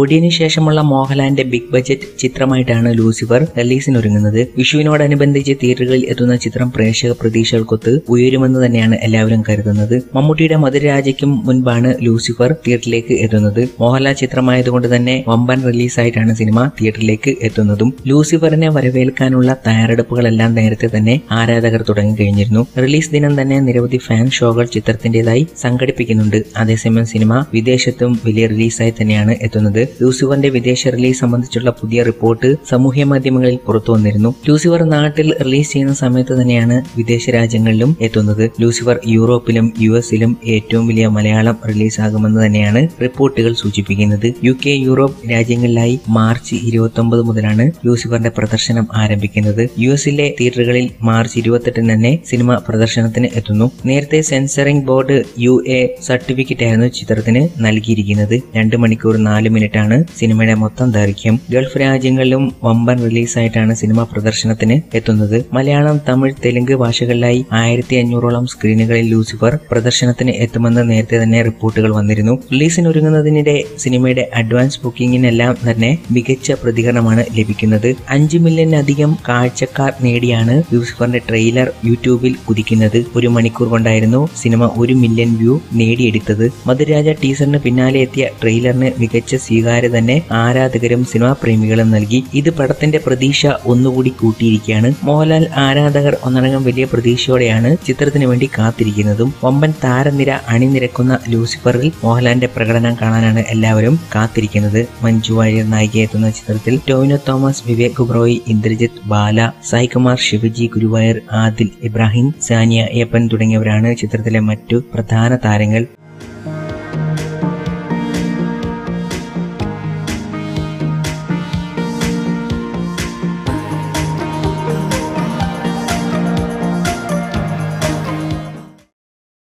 ഒടിയന് ശേഷമുള്ള മോഹൻലാലിന്റെ big budget ചിത്രമായിട്ടാണ് Lucifer റിലീസിനൊരുങ്ങുന്നത്. വിഷുവിനോടനുബന്ധിച്ച് തിയേറ്ററുകളിൽ എത്തുന്ന ചിത്രം പ്രേക്ഷക പ്രതീക്ഷകൾക്കൊത്ത് ഉയരുമെന്ന് തന്നെയാണ് എല്ലാവരും കരുതുന്നത്. മമ്മൂട്ടിയുടെ മധുരരാജയ്ക്കും മുൻപാണ് ലൂസിഫർ തിയേറ്ററിലേക്ക് എത്തുന്നത്. മോഹൻലാൽ ചിത്രമായതുകൊണ്ട് തന്നെ വമ്പൻ റിലീസായിട്ടാണ് സിനിമ തിയേറ്ററിലേക്ക് എത്തുന്നതും. ലൂസിഫറിനെ വരവേൽക്കാനുള്ള തയ്യാറെടുപ്പുകളെല്ലാം നേരത്തെ തന്നെ ആരാധകർ തുടങ്ങി കഴിഞ്ഞിരുന്നു. റിലീസ് ദിനം തന്നെ നിരവധി ഫാൻ ഷോകൾ ചിത്രത്തിന്റേതായി സംഘടിപ്പിക്കുന്നുണ്ട്. അതേസമയം സിനിമ വിദേശത്തും വലിയ റിലീസായി തന്നെയാണ് എത്തുന്നത്. ലൂസിഫറിന്റെ വിദേശ റിലീസ് സംബന്ധിച്ചുള്ള പുതിയ റിപ്പോർട്ട് സാമൂഹ്യ മാധ്യമങ്ങളിൽ പുറത്തു വന്നിരുന്നു. ലൂസിഫർ നാട്ടിൽ റിലീസ് ചെയ്യുന്ന സമയത്ത് തന്നെയാണ് വിദേശ രാജ്യങ്ങളിലും എത്തുന്നത്. ലൂസിഫർ യൂറോപ്പിലും US-ലും ഏറ്റവും വലിയ മലയാളം റിലീസാകുമെന്ന് തന്നെയാണ് റിപ്പോർട്ടുകൾ സൂചിപ്പിക്കുന്നത്. UK, യൂറോപ്പ് രാജ്യങ്ങളിലായി മാർച്ച് 29 മുതലാണ് ലൂസിഫറിന്റെ പ്രദർശനം ആരംഭിക്കുന്നത്. US-ലെ തിയേറ്ററുകളിൽ മാർച്ച് 28 തന്നെ സിനിമ പ്രദർശനത്തിന് എത്തുന്നു. നേരത്തെ സെൻസറിംഗ് ബോർഡ് UA സർട്ടിഫിക്കറ്റ് ആയിരുന്നു ചിത്രത്തിന് നൽകിയിരിക്കുന്നത്. 2 മണിക്കൂർ 4 മിനിറ്റാണ് സിനിമയുടെ മൊത്തം ദൈർഘ്യം. ഗൾഫ് രാജ്യങ്ങളിലും വമ്പൻ റിലീസായിട്ടാണ് സിനിമ പ്രദർശനത്തിന് എത്തുന്നത്. മലയാളം, തമിഴ്, തെലുങ്ക് ഭാഷകളിലായി 1500ഓളം സ്ക്രീനുകളിൽ ലൂസിഫർ പ്രദർശനത്തിന് എത്തുമെന്ന് നേരത്തെ തന്നെ റിപ്പോർട്ടുകൾ വന്നിരുന്നു. റിലീസിനൊരുങ്ങുന്നതിനിടെ സിനിമയുടെ അഡ്വാൻസ് ബുക്കിംഗിനെല്ലാം തന്നെ മികച്ച പ്രതികരണമാണ് ലഭിക്കുന്നത്. 5 മില്യണിലധികം കാഴ്ചക്കാർ നേടിയാണ് ലൂസിഫറിന്റെ ട്രെയിലർ യൂട്യൂബിൽ കുതിക്കുന്നത്. 1 മണിക്കൂർ കൊണ്ടായിരുന്നു സിനിമ 1 മില്യൺ വ്യൂ നേടിയെടുത്തത്. മധുരരാജ ടീസറിന് പിന്നാലെ എത്തിയ ട്രെയിലറിന് മികച്ച സ്വീകാര്യത തന്നെ ആരാധകരും സിനിമാ പ്രേമികളും നൽകി. ഇത് പടത്തിന്റെ പ്രതീക്ഷ ഒന്നുകൂടി കൂട്ടിയിരിക്കുകയാണ്. മോഹൻലാൽ ആരാധകർ ഒന്നടങ്കം വലിയ പ്രതീക്ഷയോടെയാണ് ചിത്രത്തിന് വേണ്ടി കാത്തിരിക്കുന്നതും. വമ്പൻ താരനിര അണിനിരക്കുന്ന ലൂസിഫറിൽ മോഹൻലാലിന്റെ പ്രകടനം കാണാനാണ് എല്ലാവരും കാത്തിരിക്കുന്നത്. മഞ്ജു വാര്യർ നായികയെത്തുന്ന ചിത്രത്തിൽ ടോവിനോ തോമസ്, വിവേക് ഒബ്റോയ്, ഇന്ദ്രജിത്ത്, ബാല, സായികുമാർ, ശിവജി ഗുരുവായൂർ, ആദിൽ ഇബ്രാഹിം, സാനിയ അയ്യപ്പൻ തുടങ്ങിയവരാണ് ചിത്രത്തിലെ മറ്റു പ്രധാന താരങ്ങൾ.